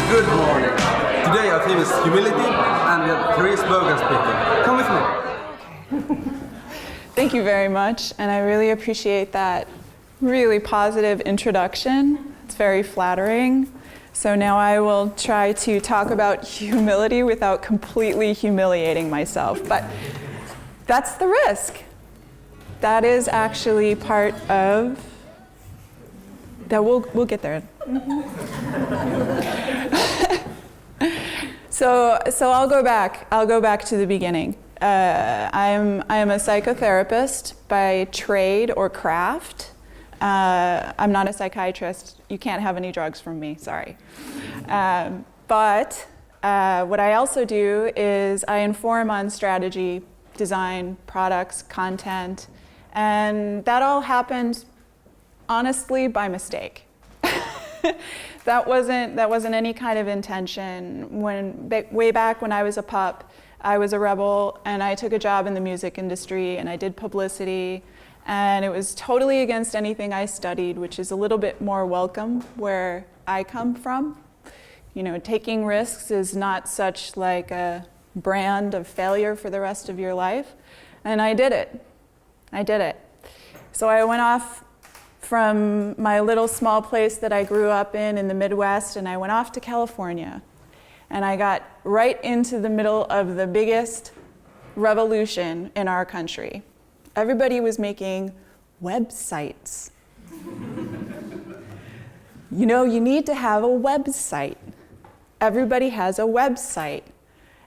Good morning. Today our theme is humility, and we have Therese Bogan speaking. Come with me. Thank you very much, and I really appreciate that really positive introduction. It's very flattering. So now I will try to talk about humility without completely humiliating myself, but that's the risk. That is actually part of that. We'll get there. So I'll go back to the beginning. I am a psychotherapist by trade or craft. I'm not a psychiatrist. You can't have any drugs from me, sorry. But what I also do is I inform on strategy, design, products, content, and that all happened honestly by mistake. That wasn't any kind of intention. Way back when I was a pup, I was a rebel and I took a job in the music industry and I did publicity, and it was totally against anything I studied, which is a little bit more welcome where I come from. You know, taking risks is not such like a brand of failure for the rest of your life, and I did it. So I went off from my little small place that I grew up in the Midwest, and I went off to California. And I got right into the middle of the biggest revolution in our country. Everybody was making websites. You know, you need to have a website. Everybody has a website.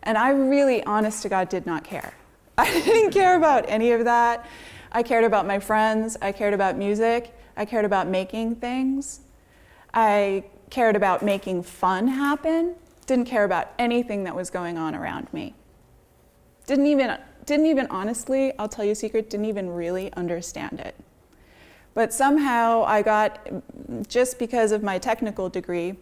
And I really, honest to God, did not care. I didn't care about any of that. I cared about my friends. I cared about music. I cared about making things. I cared about making fun happen. Didn't care about anything that was going on around me. Didn't even honestly, I'll tell you a secret, didn't even really understand it. But somehow I got, just because of my technical degree,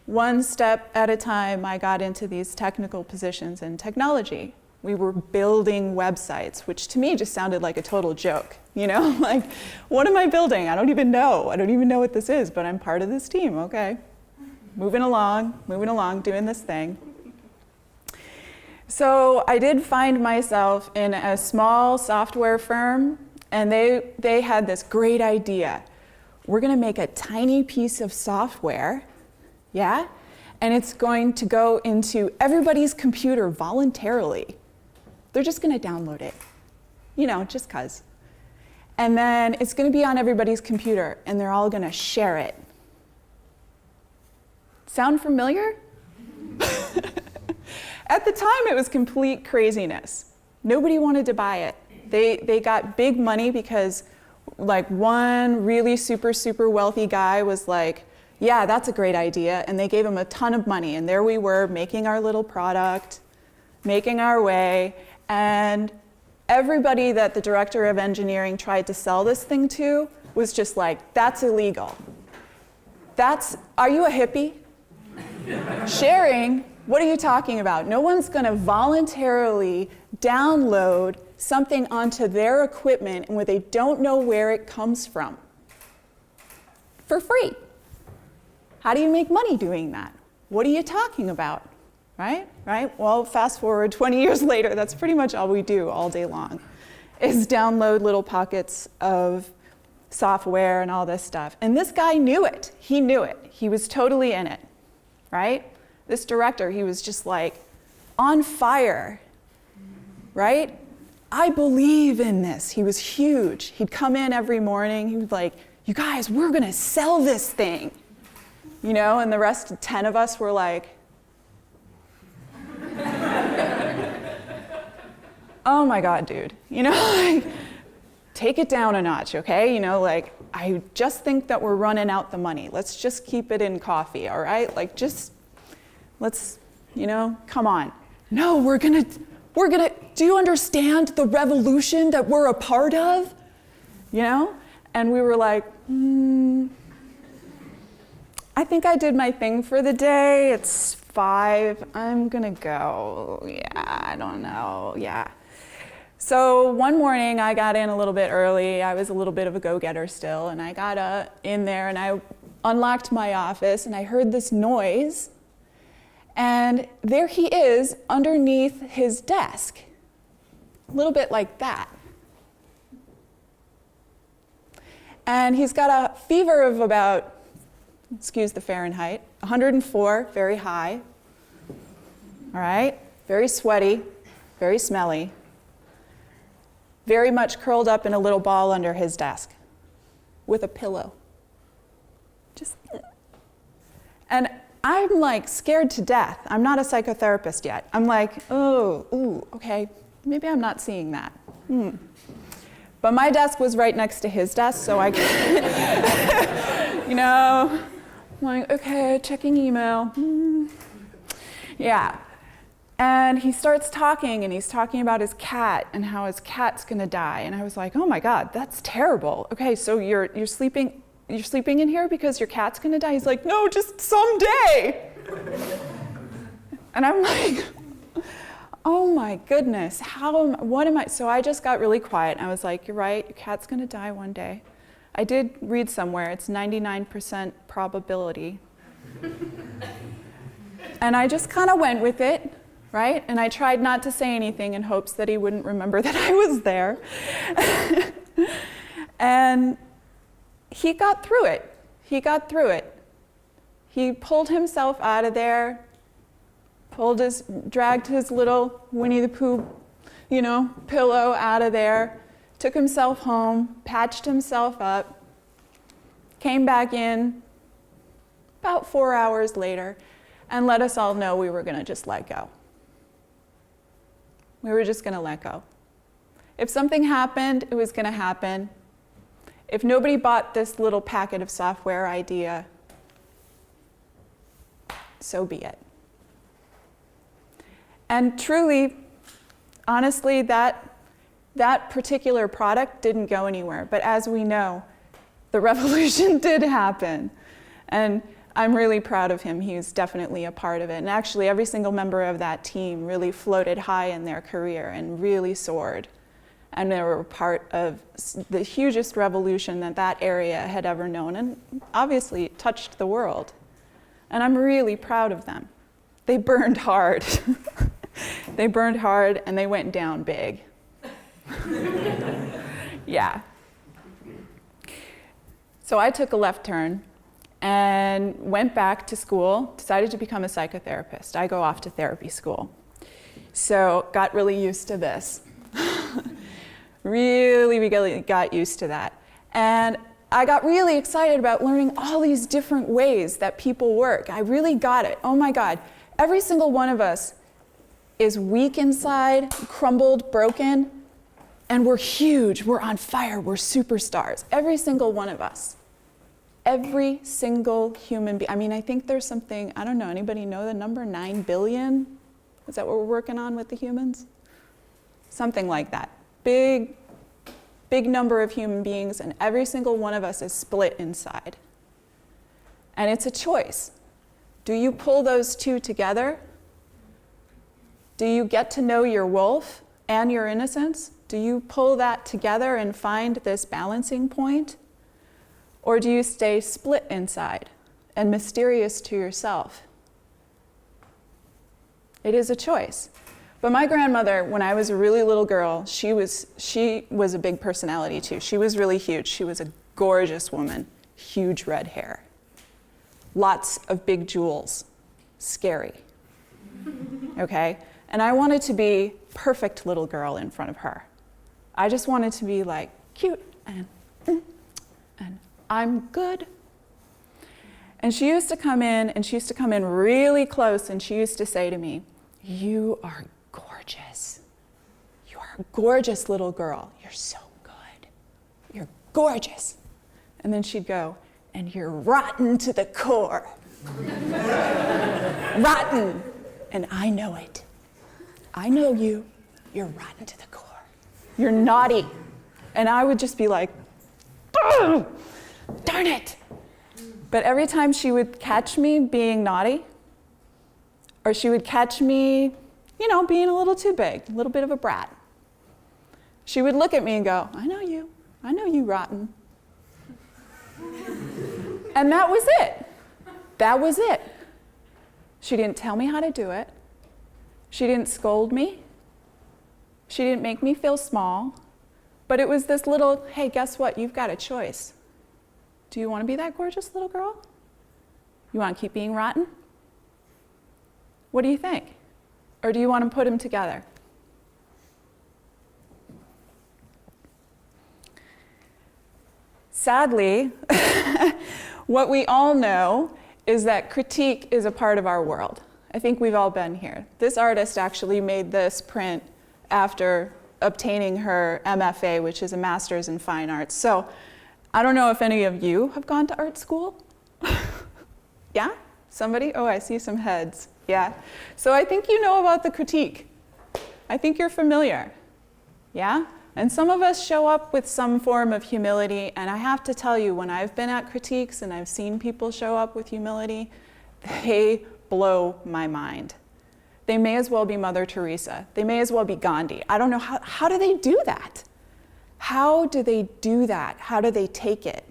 one step at a time I got into these technical positions in technology. We were building websites, which to me just sounded like a total joke. You know, like, what am I building? I don't even know what this is, but I'm part of this team, okay. Moving along, doing this thing. So I did find myself in a small software firm, and they had this great idea. We're gonna make a tiny piece of software, yeah? And it's going to go into everybody's computer voluntarily. They're just gonna download it, you know, just 'cause. And then it's gonna be on everybody's computer, and they're all gonna share it. Sound familiar? At the time, it was complete craziness. Nobody wanted to buy it. They got big money because like one really super wealthy guy was like, yeah, that's a great idea. And they gave him a ton of money. And there we were making our little product, making our way. And everybody that the director of engineering tried to sell this thing to was just like, that's illegal. Are you a hippie? Sharing, what are you talking about? No one's gonna voluntarily download something onto their equipment and where they don't know where it comes from for free. How do you make money doing that? What are you talking about? Right? Well, fast forward 20 years later, that's pretty much all we do all day long, is download little pockets of software and all this stuff. And this guy knew it. He knew it. He was totally in it, right? This director, he was just like on fire, right? I believe in this. He was huge. He'd come in every morning. He was like, you guys, we're gonna sell this thing. You know, and the rest, 10 of us were like, oh my God, dude, you know, like, take it down a notch, okay? You know, like, I just think that we're running out the money. Let's just keep it in coffee, all right? Like, just, let's you know, come on. No, we're gonna, do you understand the revolution that we're a part of? You know? And we were like, I think I did my thing for the day. It's 5, I'm gonna go. Yeah, I don't know, yeah. So one morning I got in a little bit early. I was a little bit of a go-getter still, and I got in there and I unlocked my office and I heard this noise, and there he is underneath his desk, a little bit like that. And he's got a fever of about, excuse the Fahrenheit, 104, very high. All right, very sweaty, very smelly, very much curled up in a little ball under his desk with a pillow. And I'm like scared to death. I'm not a psychotherapist yet. I'm like, okay, maybe I'm not seeing that. But my desk was right next to his desk, so I, you know, I'm like, okay, checking email. Yeah. And he starts talking, and he's talking about his cat and how his cat's gonna die. And I was like, oh my God, that's terrible. Okay, so you're sleeping in here because your cat's gonna die? He's like, no, just someday. And I'm like, oh my goodness, what am I? So I just got really quiet. I was like, you're right, your cat's gonna die one day. I did read somewhere, it's 99% probability. And I just kind of went with it, right? And I tried not to say anything in hopes that he wouldn't remember that I was there. And he got through it. He got through it. He pulled himself out of there, dragged his little Winnie the Pooh, you know, pillow out of there, took himself home, patched himself up, came back in about 4 hours later, and let us all know we were going to just let go. We were just going to let go. If something happened, it was going to happen. If nobody bought this little packet of software idea, so be it. And truly, honestly, that particular product didn't go anywhere. But as we know, the revolution did happen. And I'm really proud of him. He's definitely a part of it. And actually, every single member of that team really floated high in their career and really soared. And they were part of the hugest revolution that area had ever known. And obviously, it touched the world. And I'm really proud of them. They burned hard. They burned hard, and they went down big. Yeah. So I took a left turn and went back to school, decided to become a psychotherapist. I go off to therapy school. So got really used to this. Really got used to that. And I got really excited about learning all these different ways that people work. I really got it. Oh my God. Every single one of us is weak inside, crumbled, broken, and we're huge, we're on fire, we're superstars. Every single one of us. Every single human being. I mean, I think there's something, I don't know, anybody know the number? 9 billion? Is that what we're working on with the humans? Something like that. Big number of human beings, and every single one of us is split inside. And it's a choice. Do you pull those two together? Do you get to know your wolf and your innocence? Do you pull that together and find this balancing point? Or do you stay split inside and mysterious to yourself? It is a choice. But my grandmother, when I was a really little girl, she was a big personality too. She was really huge. She was a gorgeous woman, huge red hair, lots of big jewels, scary, okay? And I wanted to be perfect little girl in front of her. I just wanted to be like cute and I'm good. And she used to come in really close, and she used to say to me, "You are gorgeous. You are a gorgeous little girl. You're so good. You're gorgeous." And then she'd go, "And you're rotten to the core." Rotten and I know it. I know you. You're rotten to the core. You're naughty. And I would just be like, oh, darn it. But every time she would catch me being naughty, or she would catch me, you know, being a little too big, a little bit of a brat, she would look at me and go, I know you, rotten. And that was it. That was it. She didn't tell me how to do it. She didn't scold me. She didn't make me feel small. But it was this little, hey, guess what? You've got a choice. Do you want to be that gorgeous little girl? You want to keep being rotten? What do you think? Or do you want to put them together? Sadly, what we all know is that critique is a part of our world. I think we've all been here. This artist actually made this print after obtaining her MFA, which is a Master's in Fine Arts. So I don't know if any of you have gone to art school. Yeah? Somebody? Oh, I see some heads. Yeah. So I think you know about the critique. I think you're familiar. Yeah? And some of us show up with some form of humility, and I have to tell you, when I've been at critiques and I've seen people show up with humility, they blow my mind. They may as well be Mother Teresa. They may as well be Gandhi. I don't know, how do they do that? How do they do that? How do they take it?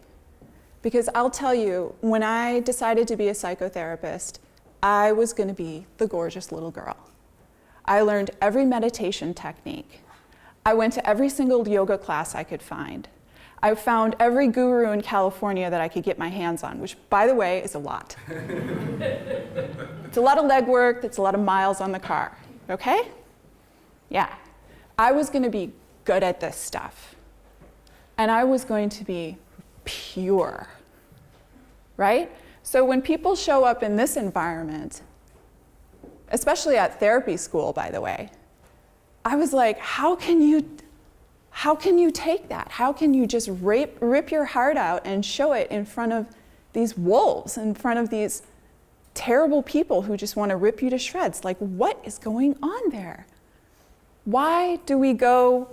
Because I'll tell you, when I decided to be a psychotherapist, I was going to be the gorgeous little girl. I learned every meditation technique. I went to every single yoga class I could find. I found every guru in California that I could get my hands on, which, by the way, is a lot. It's a lot of legwork, it's a lot of miles on the car, okay? Yeah. I was going to be good at this stuff. And I was going to be pure, right? So when people show up in this environment, especially at therapy school, by the way, I was like, how can you take that? How can you just rip your heart out and show it in front of these wolves, in front of these terrible people who just want to rip you to shreds? Like, what is going on there? Why do we go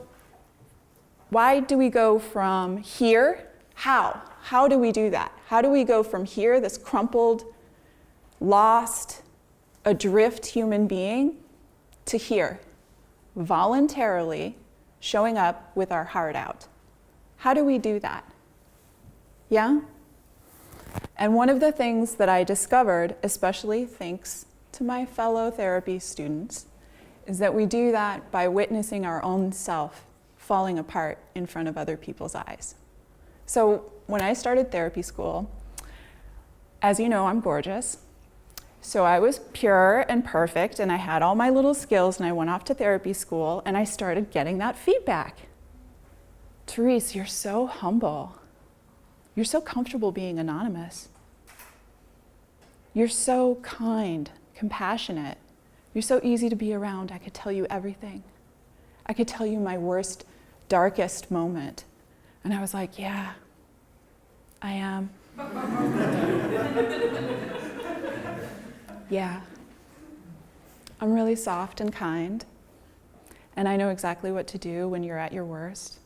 from here? How do we do that? How do we go from here, this crumpled, lost, adrift human being, to here, voluntarily showing up with our heart out? How do we do that? Yeah? And one of the things that I discovered, especially thanks to my fellow therapy students, is that we do that by witnessing our own self falling apart in front of other people's eyes. So when I started therapy school, as you know, I'm gorgeous. So I was pure and perfect, and I had all my little skills, and I went off to therapy school, and I started getting that feedback. Therese, you're so humble. You're so comfortable being anonymous. You're so kind, compassionate. You're so easy to be around. I could tell you everything. I could tell you my worst, darkest moment. And I was like, yeah, I am. Yeah. I'm really soft and kind, and I know exactly what to do when you're at your worst.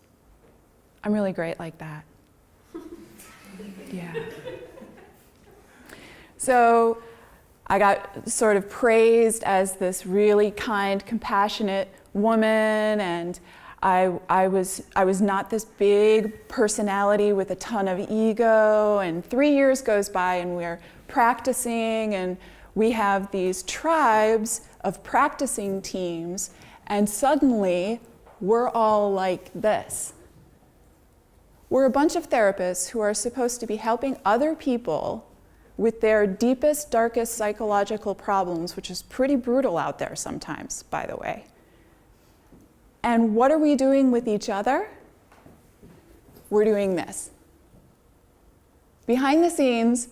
I'm really great like that. Yeah. So I got sort of praised as this really kind, compassionate woman, and I was not this big personality with a ton of ego, and 3 years goes by and we're practicing, and we have these tribes of practicing teams, and suddenly we're all like this. We're a bunch of therapists who are supposed to be helping other people with their deepest, darkest psychological problems, which is pretty brutal out there sometimes, by the way. And what are we doing with each other? We're doing this. Behind the scenes,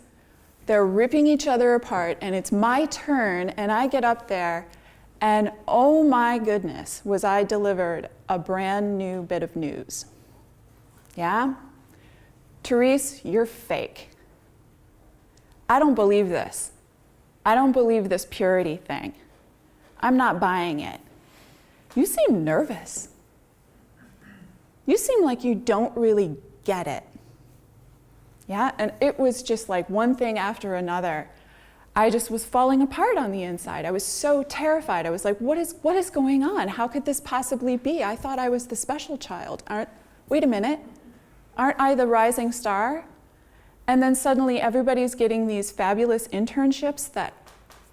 they're ripping each other apart, and it's my turn, and I get up there, and oh my goodness, was I delivered a brand new bit of news. Yeah? Therese, you're fake. I don't believe this. I don't believe this purity thing. I'm not buying it. You seem nervous. You seem like you don't really get it. Yeah, and it was just like one thing after another. I just was falling apart on the inside. I was so terrified. I was like, what is going on? How could this possibly be? I thought I was the special child. Wait a minute, aren't I the rising star? And then suddenly everybody's getting these fabulous internships that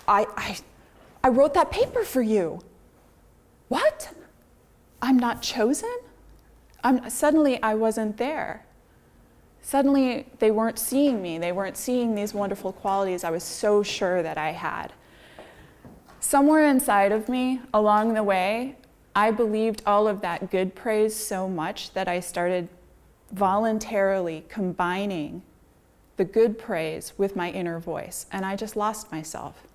I wrote that paper for you. What? I'm not chosen? Suddenly I wasn't there. Suddenly they weren't seeing me. They weren't seeing these wonderful qualities I was so sure that I had. Somewhere inside of me, along the way, I believed all of that good praise so much that I started voluntarily combining the good praise with my inner voice, and I just lost myself.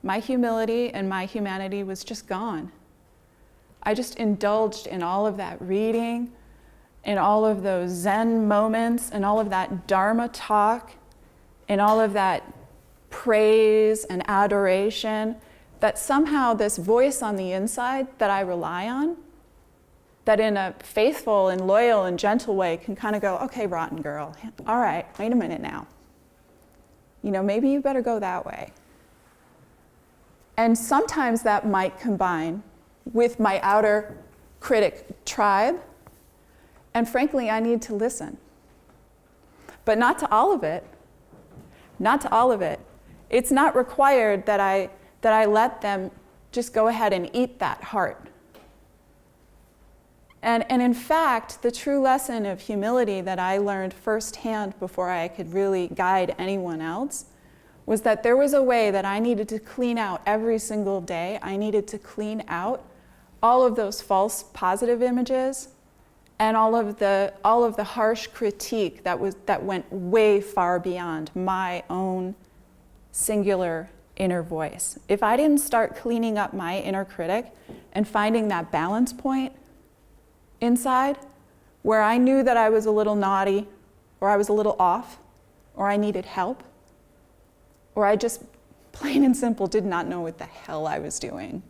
My humility and my humanity was just gone. I just indulged in all of that reading, in all of those Zen moments, and all of that Dharma talk, and all of that praise and adoration, that somehow this voice on the inside that I rely on, that in a faithful and loyal and gentle way can kind of go, okay, rotten girl, all right, wait a minute now. You know, maybe you better go that way. And sometimes that might combine with my outer critic tribe. And frankly, I need to listen. But not to all of it. Not to all of it. It's not required that I let them just go ahead and eat that heart. And in fact, the true lesson of humility that I learned firsthand before I could really guide anyone else was that there was a way that I needed to clean out every single day. I needed to clean out all of those false positive images and all of the harsh critique that went way far beyond my own singular inner voice. If I didn't start cleaning up my inner critic and finding that balance point inside where I knew that I was a little naughty, or I was a little off, or I needed help, or I just plain and simple did not know what the hell I was doing.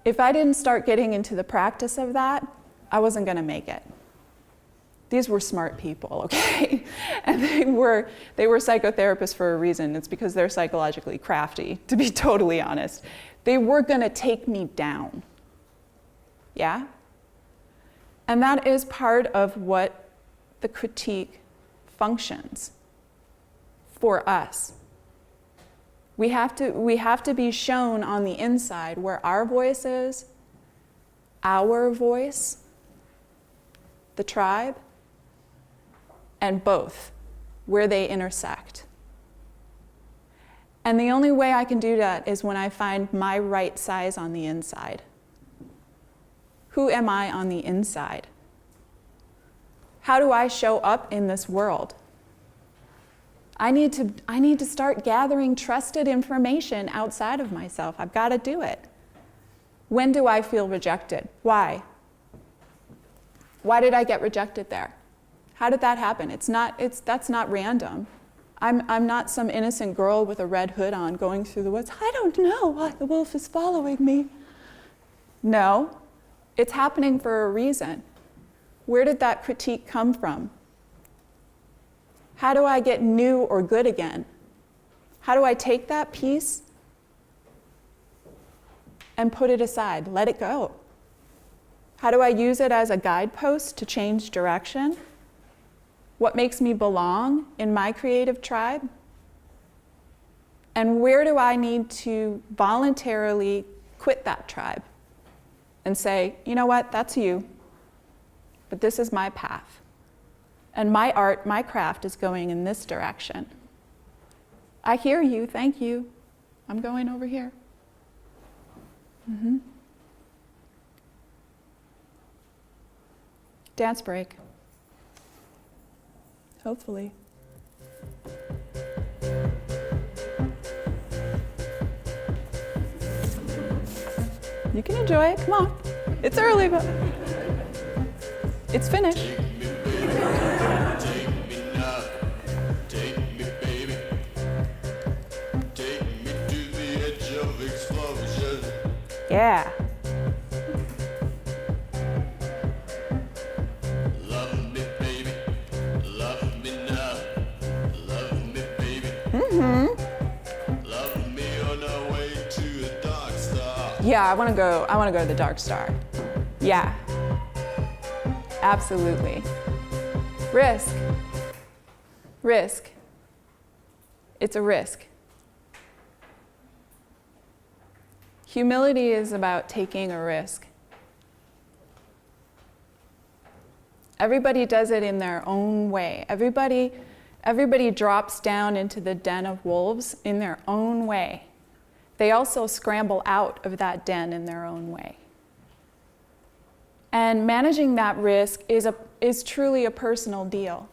If I didn't start getting into the practice of that, I wasn't going to make it. These were smart people, okay? And they were psychotherapists for a reason. It's because they're psychologically crafty, to be totally honest. They were going to take me down. Yeah? And that is part of what the critique functions for us. We have to be shown on the inside where our voice is, our voice, the tribe, and both, where they intersect. And the only way I can do that is when I find my right size on the inside. Who am I on the inside? How do I show up in this world? I need to start gathering trusted information outside of myself. I've got to do it. When do I feel rejected? Why? Why did I get rejected there? How did that happen? That's not random. I'm not some innocent girl with a red hood on going through the woods. I don't know why the wolf is following me. No, it's happening for a reason. Where did that critique come from? How do I get new or good again? How do I take that piece and put it aside, let it go? How do I use it as a guidepost to change direction? What makes me belong in my creative tribe? And where do I need to voluntarily quit that tribe and say, you know what, that's you, but this is my path. And my art, my craft is going in this direction. I hear you, thank you. I'm going over here. Mm-hmm. Dance break. Hopefully. You can enjoy it, come on. It's early, but it's finished. Take me, baby. Take me to the edge of explosion. Yeah. Love me, baby. Love me now. Love me, baby. Love me on our way to a dark star. Yeah, I want to go to the dark star. Yeah. Absolutely. Risk. Risk. It's a risk. Humility is about taking a risk. Everybody does it in their own way. Everybody drops down into the den of wolves in their own way. They also scramble out of that den in their own way. And managing that risk is truly a personal deal.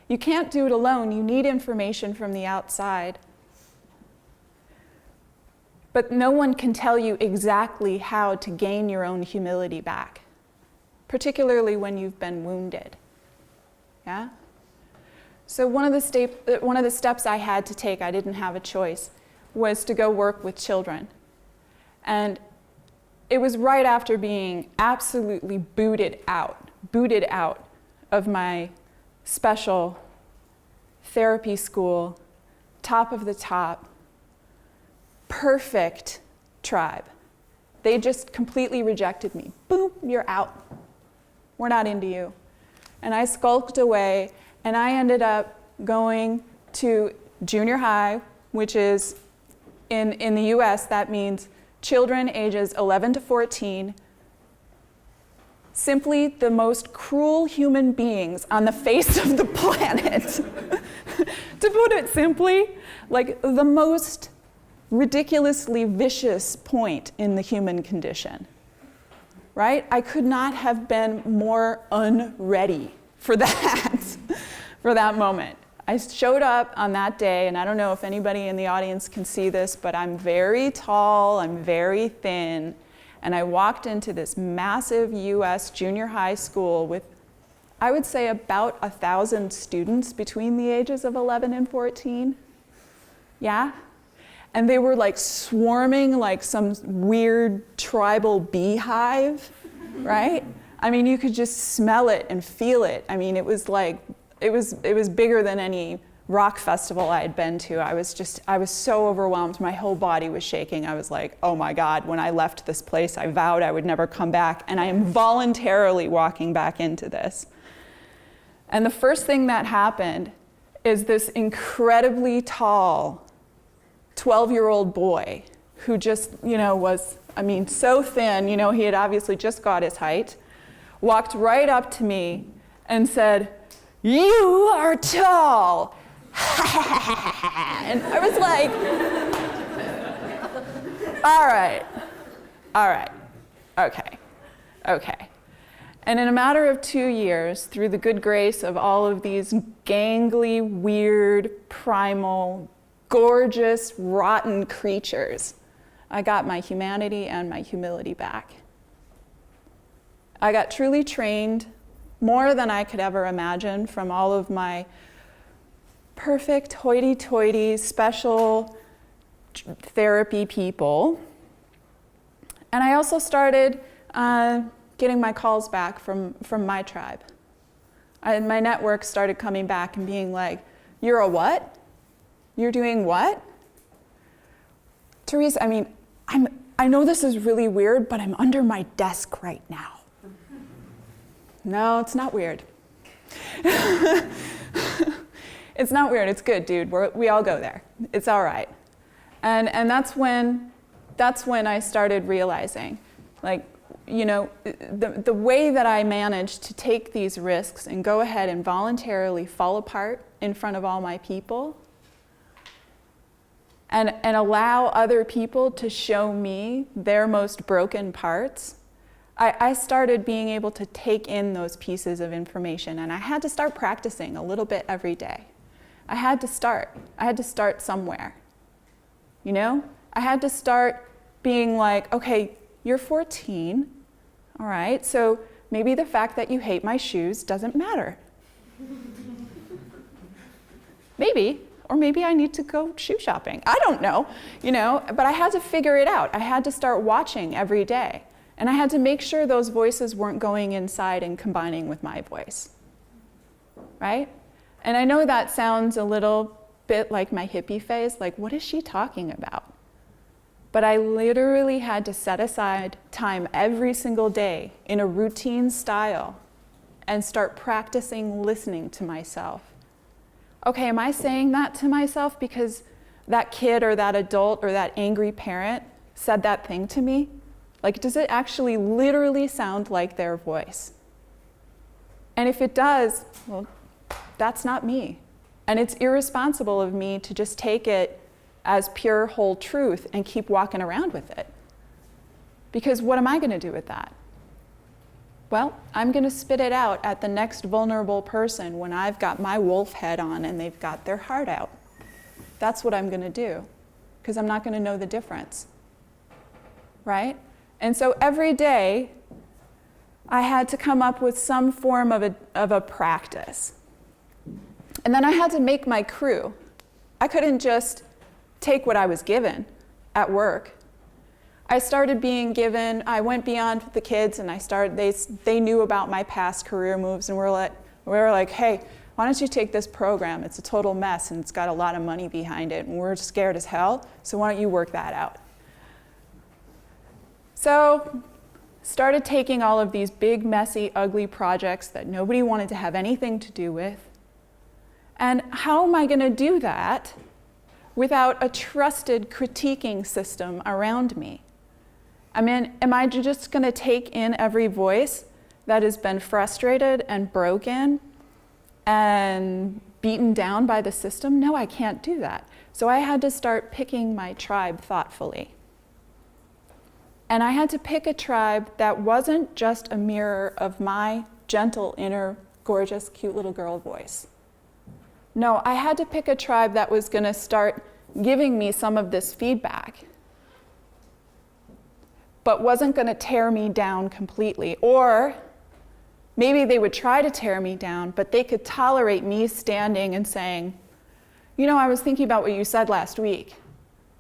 You can't do it alone. You need information from the outside. But no one can tell you exactly how to gain your own humility back, particularly when you've been wounded. Yeah? So one of the steps I had to take, I didn't have a choice, was to go work with children. And it was right after being absolutely booted out of my special therapy school, top of the top, perfect tribe. They just completely rejected me. Boom, you're out. We're not into you. And I skulked away, and I ended up going to junior high, which is, in the US, that means children ages 11 to 14, simply the most cruel human beings on the face of the planet. To put it simply, like the most ridiculously vicious point in the human condition, right? I could not have been more unready for that, for that moment. I showed up on that day, and I don't know if anybody in the audience can see this, but I'm very tall, I'm very thin, and I walked into this massive US junior high school with, I would say, about 1,000 students between the ages of 11 and 14. Yeah? And they were like swarming like some weird tribal beehive, right? I mean, you could just smell it and feel it. I mean, it was like, it was bigger than any rock festival I had been to. I was so overwhelmed. My whole body was shaking. I was like, oh my God, when I left this place, I vowed I would never come back. And I am voluntarily walking back into this. And the first thing that happened is this incredibly tall 12-year-old boy who just, was, so thin, he had obviously just got his height, walked right up to me and said, "You are tall." And I was like, all right, okay. And in a matter of 2 years, through the good grace of all of these gangly, weird, primal, gorgeous, rotten creatures, I got my humanity and my humility back. I got truly trained more than I could ever imagine from all of my perfect, hoity-toity, special therapy people. And I also started getting my calls back from my tribe. My network started coming back and being like, "You're a what? You're doing what?" Therese, I know this is really weird, but I'm under my desk right now. No, it's not weird. It's not weird, it's good, dude. We all go there. It's all right. And that's when I started realizing, the way that I managed to take these risks and go ahead and voluntarily fall apart in front of all my people and allow other people to show me their most broken parts, I started being able to take in those pieces of information, and I had to start practicing a little bit every day. I had to start somewhere. I had to start being like, okay, you're 14, all right, so maybe the fact that you hate my shoes doesn't matter. Maybe. Or maybe I need to go shoe shopping. I don't know, but I had to figure it out. I had to start watching every day. And I had to make sure those voices weren't going inside and combining with my voice, right? And I know that sounds a little bit like my hippie phase, like, what is she talking about? But I literally had to set aside time every single day in a routine style and start practicing listening to myself. Okay, am I saying that to myself because that kid or that adult or that angry parent said that thing to me? Like, does it actually literally sound like their voice? And if it does, well, that's not me. And it's irresponsible of me to just take it as pure whole truth and keep walking around with it. Because what am I going to do with that? Well, I'm going to spit it out at the next vulnerable person when I've got my wolf head on and they've got their heart out. That's what I'm going to do, because I'm not going to know the difference, right? And so every day, I had to come up with some form of a practice. And then I had to make my crew. I couldn't just take what I was given at work. I started being given, I went beyond the kids and they knew about my past career moves, and we were like, hey, why don't you take this program? It's a total mess and it's got a lot of money behind it and we're scared as hell, so why don't you work that out? So, started taking all of these big, messy, ugly projects that nobody wanted to have anything to do with. And how am I going to do that without a trusted critiquing system around me? I mean, am I just going to take in every voice that has been frustrated and broken and beaten down by the system? No, I can't do that. So I had to start picking my tribe thoughtfully. And I had to pick a tribe that wasn't just a mirror of my gentle, inner, gorgeous, cute little girl voice. No, I had to pick a tribe that was going to start giving me some of this feedback, but wasn't going to tear me down completely. Or maybe they would try to tear me down, but they could tolerate me standing and saying, I was thinking about what you said last week,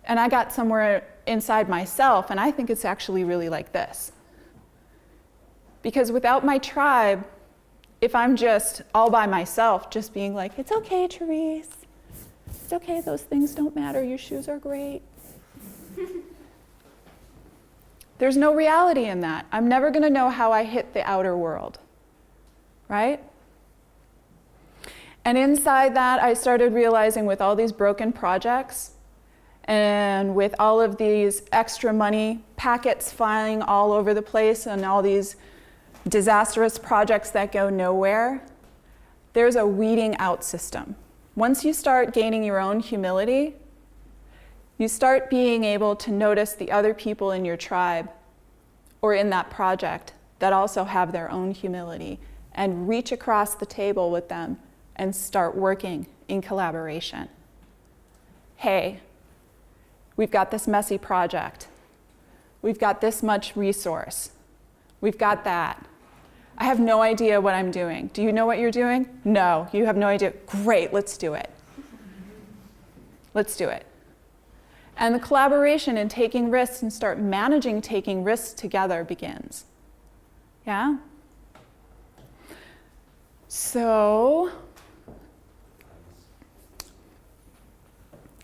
and I got somewhere inside myself, and I think it's actually really like this. Because without my tribe, if I'm just all by myself, just being like, it's okay, Therese. It's okay, those things don't matter. Your shoes are great. There's no reality in that. I'm never going to know how I hit the outer world, right? And inside that, I started realizing with all these broken projects and with all of these extra money packets flying all over the place and all these disastrous projects that go nowhere, there's a weeding out system. Once you start gaining your own humility, you start being able to notice the other people in your tribe or in that project that also have their own humility and reach across the table with them and start working in collaboration. Hey, we've got this messy project. We've got this much resource. We've got that. I have no idea what I'm doing. Do you know what you're doing? No, you have no idea. Great, let's do it. Let's do it. And the collaboration and taking risks and start managing taking risks together begins. Yeah? So,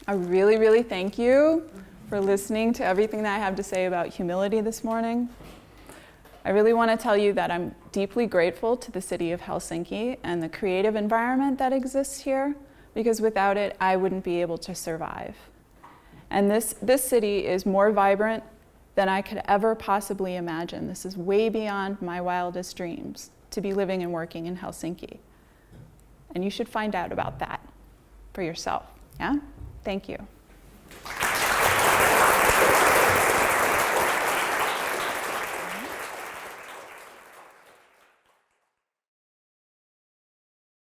I really, really thank you for listening to everything that I have to say about humility this morning. I really want to tell you that I'm deeply grateful to the city of Helsinki and the creative environment that exists here, because without it, I wouldn't be able to survive. And this city is more vibrant than I could ever possibly imagine. This is way beyond my wildest dreams, to be living and working in Helsinki. And you should find out about that for yourself, yeah? Thank you.